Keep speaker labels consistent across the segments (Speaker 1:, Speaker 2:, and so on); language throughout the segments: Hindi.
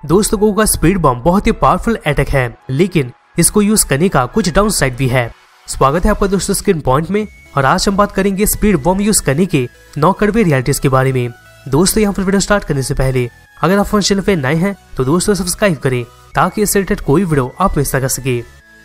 Speaker 1: दोस्तों गोकू का स्पीड बॉम्ब बहुत ही पावरफुल अटैक है, लेकिन इसको यूज करने का कुछ डाउन साइड भी है। स्वागत है आपका दोस्तों स्क्रीन पॉइंट में, और आज हम बात करेंगे स्पीड बॉम्ब यूज करने के 9 कड़वे रियलिटीज के बारे में। दोस्तों यहाँ पर वीडियो स्टार्ट करने से पहले अगर आप चैनल पे नए हैं तो दोस्तों सब्सक्राइब करें ताकि इससे रिलेटेड कोई वीडियो आप मिस ना कर सके।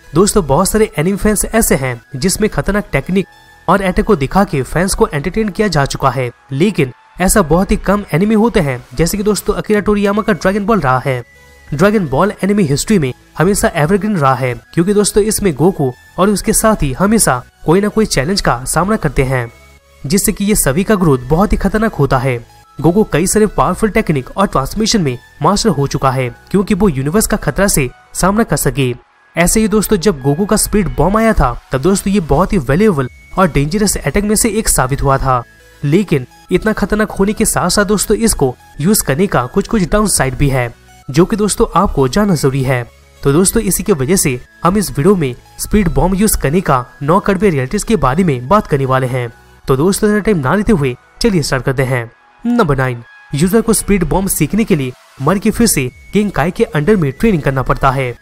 Speaker 1: दोस्तों बहुत सारे एनिमे फैंस ऐसे हैं जिसमें खतरनाक टेक्निक और अटैक को दिखा के फैंस को एंटरटेन किया जा चुका है, लेकिन ऐसा बहुत ही कम एनिमे होते हैं, जैसे कि दोस्तों अकीरा टोरियामा का ड्रैगन बॉल रहा है। ड्रैगन बॉल एनिमे हिस्ट्री में हमेशा एवरग्रीन रहा है, क्योंकि दोस्तों इसमें गोकू और उसके साथी हमेशा कोई ना कोई चैलेंज का सामना करते हैं, जिससे कि ये सभी का ग्रोथ बहुत ही खतरनाक होता है। गोकू कई सारे पावरफुल टेक्निक और ट्रांसमिशन में मास्टर हो चुका है, क्योंकि वो यूनिवर्स का खतरा से सामना कर सके। ऐसे ही दोस्तों जब गोकू का स्पीड बॉम्ब आया था तब दोस्तों ये बहुत ही वैल्यूएबल और डेंजरस अटैक में से एक साबित हुआ था, लेकिन इतना खतरनाक होने के साथ साथ दोस्तों इसको यूज करने का कुछ डाउन साइड भी है, जो कि दोस्तों आपको जानना जरूरी है। तो दोस्तों इसी की वजह से हम इस वीडियो में स्पीड बॉम्ब यूज करने का 9 कड़वे रियलिटीज के बारे में बात करने वाले हैं। तो दोस्तों ज्यादा टाइम ना लेते हुए चलिए स्टार्ट करते हैं। नंबर 9, यूजर को स्पीड बॉम्ब सीखने के लिए मर के फिर से किंग काई के अंडर में ट्रेनिंग करना पड़ता है।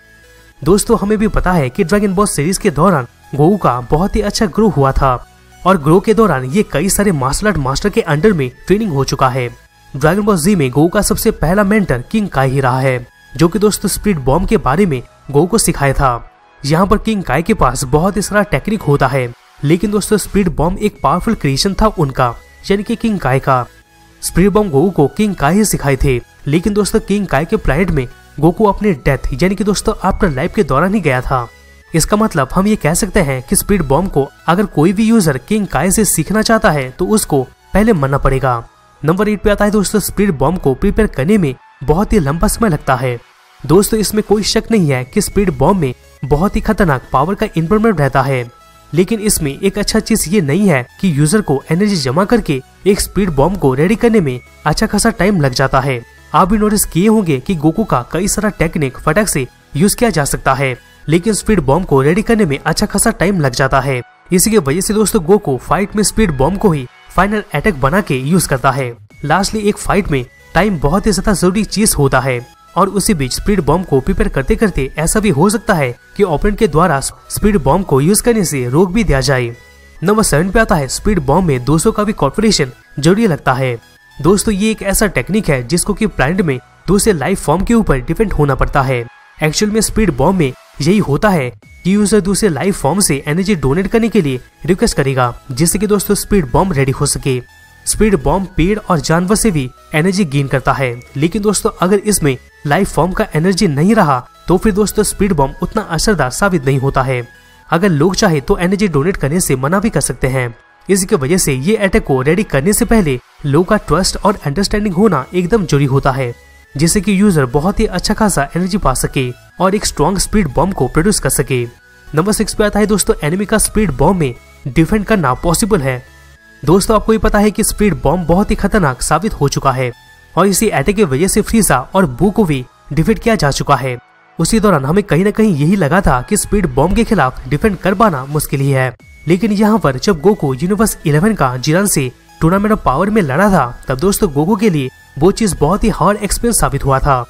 Speaker 1: दोस्तों हमें भी पता है कि ड्रैगन बॉल सीरीज के दौरान गोकू का बहुत ही अच्छा ग्रो हुआ था, और ग्रो के दौरान ये कई सारे मार्शल आर्ट मास्टर के अंडर में ट्रेनिंग हो चुका है। ड्रैगन बॉल जी में गोकू का सबसे पहला मेंटर किंग काई ही रहा है, जो कि दोस्तों स्पीड बॉम्ब के बारे में गोकू को सिखाया था। यहाँ पर किंग काई के पास बहुत ही सारा टेक्निक होता है, लेकिन दोस्तों स्पीड बॉम्ब एक पावरफुल क्रिएशन था उनका, यानी कि किंग काई का। स्पीड बॉम्ब गोकू को किंग काई ही सिखाए थे, लेकिन दोस्तों किंग काई के प्लैनेट में गोकू अपने डेथ यानी कि दोस्तों आफ्टर लाइफ के दौरान ही गया था। इसका मतलब हम ये कह सकते हैं कि स्पीड बॉम्ब को अगर कोई भी यूजर किंग काई से सीखना चाहता है तो उसको पहले मरना पड़ेगा। नंबर 8 पे आता है दोस्तों स्पीड बॉम्ब को प्रिपेयर करने में बहुत ही लंबा समय लगता है। दोस्तों इसमें कोई शक नहीं है कि स्पीड बॉम्ब में बहुत ही खतरनाक पावर का इन्वॉल्वमेंट रहता है, लेकिन इसमें एक अच्छा चीज ये नहीं है कि यूजर को एनर्जी जमा करके एक स्पीड बॉम्ब को रेडी करने में अच्छा खासा टाइम लग जाता है। आप भी नोटिस किए होंगे कि गोकू का कई सारा टेक्निक फटाक से यूज किया जा सकता है, लेकिन स्पीड बॉम्ब को रेडी करने में अच्छा खासा टाइम लग जाता है। इसी की वजह से दोस्तों गोकू फाइट में स्पीड बॉम्ब को ही फाइनल अटैक बना के यूज करता है। लास्टली एक फाइट में टाइम बहुत ही ज्यादा जरूरी चीज होता है, और उसी बीच स्पीड बॉम्ब को प्रिपेयर करते करते ऐसा भी हो सकता है कि ओपोनेंट के द्वारा स्पीड बॉम्ब को यूज करने से रोक भी दिया जाए। नंबर 7 पे आता है स्पीड बॉम्ब में दोस्तों का भी कॉर्पोरेशन जरूरी लगता है। दोस्तों ये एक ऐसा टेक्निक है जिसको कि प्लैनेट में दूसरे लाइफ फॉर्म के ऊपर डिपेंड होना पड़ता है। एक्चुअल में स्पीड बॉम्ब में यही होता है कि यूजर दूसरे लाइफ फॉर्म से एनर्जी डोनेट करने के लिए रिक्वेस्ट करेगा, जिससे कि दोस्तों स्पीड बॉम्ब रेडी हो सके। स्पीड बॉम्ब पेड़ और जानवर से भी एनर्जी गेन करता है, लेकिन दोस्तों अगर इसमें लाइफ फॉर्म का एनर्जी नहीं रहा तो फिर दोस्तों स्पीड बॉम्ब उतना असरदार साबित नहीं होता है। अगर लोग चाहे तो एनर्जी डोनेट करने से मना भी कर सकते हैं। इसी की वजह से ये अटैक को रेडी करने से पहले लोगों का ट्रस्ट और अंडरस्टैंडिंग होना एकदम जरूरी होता है, जिससे कि यूजर बहुत ही अच्छा खासा एनर्जी पा सके और एक स्ट्रॉन्ग स्पीड बॉम्ब को प्रोड्यूस कर सके। नंबर 6 पे आता है दोस्तों एनिमी का स्पीड बॉम्ब में डिफेंड करना पॉसिबल है। दोस्तों आपको ये पता है कि स्पीड बॉम्ब बहुत ही खतरनाक साबित हो चुका है, और इसी अटैक की वजह से फ्रीजा और बू को भी डिफीट किया जा चुका है। उसी दौरान हमें कहीं ना कहीं यही लगा था कि स्पीड बॉम्ब के खिलाफ डिफेंड कर पाना मुश्किल ही है, लेकिन यहाँ पर जब गोकू यूनिवर्स 11 का जिरान से टूर्नामेंट ऑफ पावर में लड़ा था तब दोस्तों गोकू के लिए वो चीज बहुत ही हार्ड एक्सपीरियंस साबित हुआ था।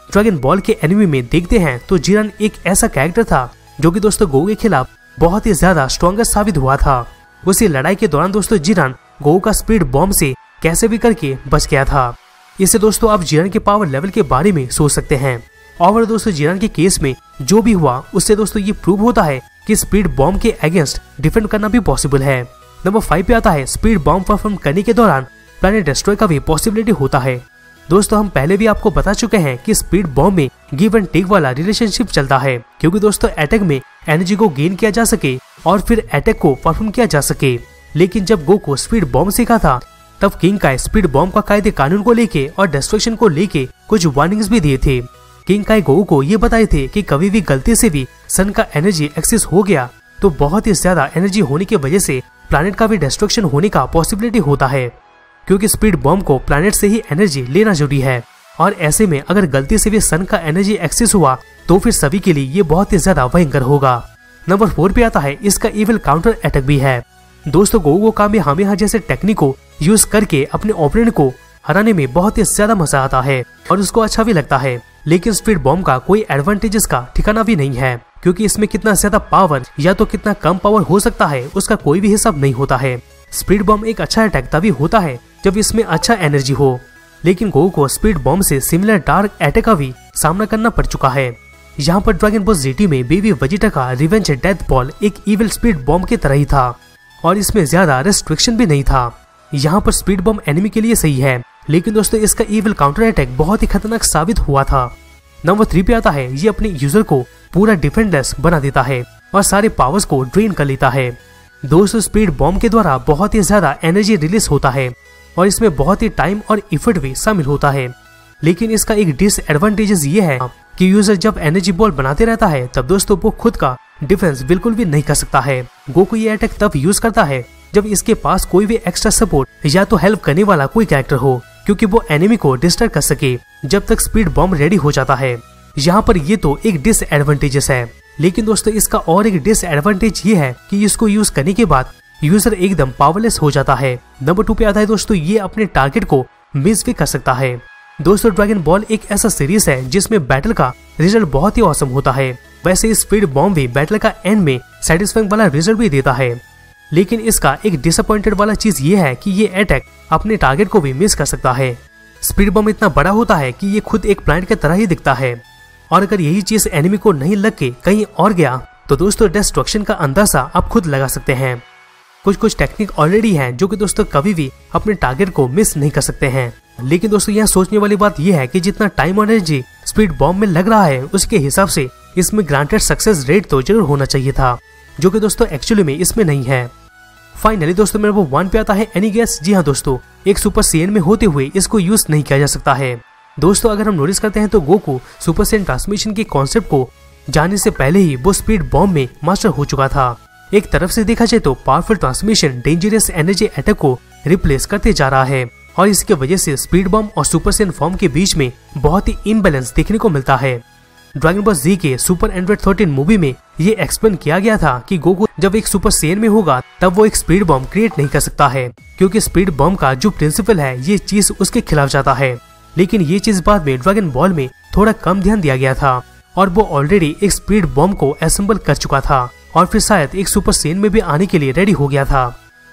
Speaker 1: ड्रैगन बॉल के एनिमे में देखते हैं तो जिरान एक ऐसा कैरेक्टर था जो कि दोस्तों गोकू के खिलाफ बहुत ही ज्यादा स्ट्रॉन्गर साबित हुआ था। उसी लड़ाई के दौरान दोस्तों जिरान गोकू का स्पीड बॉम्ब से कैसे भी करके बच गया था। इससे दोस्तों आप जिरान के पावर लेवल के बारे में सोच सकते हैं। और दोस्तों जिरान के केस में जो भी हुआ उससे दोस्तों ये प्रूव होता है कि स्पीड बॉम्ब के अगेंस्ट डिफेंड करना भी पॉसिबल है। नंबर 5 पे आता है स्पीड बॉम्ब परफॉर्म करने के दौरान प्लैनेट डिस्ट्रॉय का भी पॉसिबिलिटी होता है। दोस्तों हम पहले भी आपको बता चुके हैं कि स्पीड बॉम्ब में गिव एंड टेक वाला रिलेशनशिप चलता है, क्योंकि दोस्तों अटैक में एनर्जी को गेन किया जा सके और फिर अटैक को परफॉर्म किया जा सके। लेकिन जब गोकू स्पीड बॉम्ब सीखा था तब किंग काई स्पीड बॉम्ब का कायदे कानून को लेके और डिस्ट्रक्शन को लेके कुछ वार्निंग्स भी दिए थे। किंग काई गोकू को ये बताए थे कि कभी भी गलती से भी सन का एनर्जी एक्सेस हो गया तो बहुत ही ज्यादा एनर्जी होने की वजह से प्लैनेट का भी डिस्ट्रक्शन होने का पॉसिबिलिटी होता है, क्योंकि स्पीड बॉम्ब को प्लैनेट से ही एनर्जी लेना जरूरी है, और ऐसे में अगर गलती से भी सन का एनर्जी एक्सेस हुआ तो फिर सभी के लिए ये बहुत ही ज्यादा भयंकर होगा। नंबर 4 पे आता है इसका इविल काउंटर अटैक भी है। दोस्तों गोकू को कामेहामेहा जैसे टेक्निक को यूज करके अपने ओपोनेंट को हराने में बहुत ही ज्यादा मजा आता है और उसको अच्छा भी लगता है। लेकिन स्पीड बॉम्ब का कोई एडवांटेजेस का ठिकाना भी नहीं है, क्योंकि इसमें कितना ज्यादा पावर या तो कितना कम पावर हो सकता है उसका कोई भी हिसाब नहीं होता है। स्पीड बॉम्ब एक अच्छा अटैक तभी होता है जब इसमें अच्छा एनर्जी हो, लेकिन गोकू को स्पीड बॉम्ब से सिमिलर डार्क अटैक का भी सामना करना पड़ चुका है। यहाँ पर ड्रैगन बॉल जीटी में बेबी वेजिटा का रिवेंज डेथ बॉल एक इविल स्पीड बॉम्ब की तरह ही था और इसमें ज्यादा रेस्ट्रिक्शन भी नहीं था। यहाँ पर स्पीड बॉम्ब एनिमी के लिए सही है, लेकिन दोस्तों इसका इविल काउंटर अटैक बहुत ही खतरनाक साबित हुआ था। नंबर 3 पे आता है, ये अपने यूजर को पूरा डिफेंडलेस बना देता है और सारे पावर्स को ड्रेन कर लेता है। दोस्तों स्पीड बॉम्ब के द्वारा बहुत ही ज्यादा एनर्जी रिलीज होता है और इसमें बहुत ही टाइम और इफर्ट भी शामिल होता है, लेकिन इसका एक डिसएडवांटेजेस ये है कि यूजर जब एनर्जी बॉल बनाते रहता है तब दोस्तों वो खुद का डिफेंस बिल्कुल भी नहीं कर सकता है। गोकू ये अटैक तब यूज करता है जब इसके पास कोई भी एक्स्ट्रा सपोर्ट या तो हेल्प करने वाला कोई कैरेक्टर हो, क्योंकि वो एनिमी को डिस्टर्ब कर सके जब तक स्पीड बॉम्ब रेडी हो जाता है। यहाँ पर ये तो एक डिसएडवांटेजेस है, लेकिन दोस्तों इसका और एक डिसएडवांटेज ये है कि इसको यूज करने के बाद यूजर एकदम पावरलेस हो जाता है। नंबर 2 पे आता है दोस्तों, ये अपने टारगेट को मिस भी कर सकता है। दोस्तों ड्रैगन बॉल एक ऐसा सीरीज है जिसमें बैटल का रिजल्ट बहुत ही औसम होता है। वैसे स्पीड बॉम्ब भी बैटल का एंड में सेटिस्फाइंग वाला रिजल्ट भी देता है, लेकिन इसका एक डिसअपॉइंटेड वाला चीज ये है कि ये अटैक अपने टारगेट को भी मिस कर सकता है। स्पीड बॉम्ब इतना बड़ा होता है कि ये खुद एक प्लांट की तरह ही दिखता है, और अगर यही चीज एनिमी को नहीं लग के कहीं और गया तो दोस्तों डिस्ट्रक्शन का अंदाजा आप खुद लगा सकते हैं। कुछ टेक्निक ऑलरेडी हैं जो कि दोस्तों कभी भी अपने टारगेट को मिस नहीं कर सकते हैं, लेकिन दोस्तों यहाँ सोचने वाली बात यह है कि जितना टाइम और एनर्जी स्पीड बॉम्ब में लग रहा है उसके हिसाब से इसमें ग्रांटेड सक्सेस रेट तो जरूर होना चाहिए था, जो कि दोस्तों एक्चुअली में इसमें नहीं है। फाइनली दोस्तों मेरे वो 1 पे आता है एनीगैस। जी हाँ दोस्तों, एक सुपर सेन में होते हुए इसको यूज नहीं किया जा सकता है। दोस्तों अगर हम नोटिस करते हैं तो गोकू सुपर सेन ट्रांसमिशन के कॉन्सेप्ट को जानने से पहले ही वो स्पीड बॉम्ब में मास्टर हो चुका था। एक तरफ से देखा जाए तो powerful transmission dangerous energy attack को रिप्लेस करते जा रहा है, और इसके वजह से स्पीड बॉम्ब और सुपर सेन फॉर्म के बीच में बहुत ही इम्बैलेंस देखने को मिलता है। ड्रैगन बॉल जी के सुपर एंड्रॉइड 13 मूवी में ये एक्सप्लेन किया गया था कि गोकू जब एक सुपर सेन में होगा तब वो एक स्पीड बॉम्ब क्रिएट नहीं कर सकता है, क्योंकि स्पीड बॉम्ब का जो प्रिंसिपल है ये चीज उसके खिलाफ जाता है। लेकिन ये चीज बाद में ड्रैगन बॉल में थोड़ा कम ध्यान दिया गया था और वो ऑलरेडी एक स्पीड बॉम्ब को असेंबल कर चुका था और फिर शायद एक सुपर सेन में भी आने के लिए रेडी हो गया था।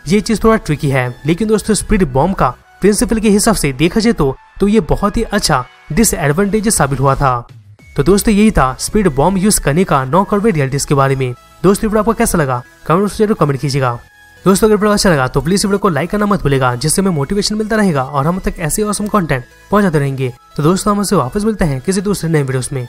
Speaker 1: ये चीज थोड़ा ट्रिकी है, लेकिन दोस्तों स्पीड बॉम्ब का प्रिंसिपल के हिसाब से देखा जाए तो ये बहुत ही अच्छा डिसएडवांटेज साबित हुआ था। तो दोस्तों यही था स्पीड बॉम्ब यूज करने का 9 कड़वे रियलिटीज के बारे में। दोस्तों वीडियो आपको कैसा लगा कमेंट में जरूर कमेंट कीजिएगा। दोस्तों अगर वीडियो अच्छा लगा तो प्लीज वीडियो को लाइक करना मत भूलेगा, जिससे हमें मोटिवेशन मिलता रहेगा और हम तक ऐसे ऑसम कंटेंट पहुंचाते रहेंगे। तो दोस्तों हम आपसे वापस मिलते हैं किसी दूसरे नए वीडियोस में।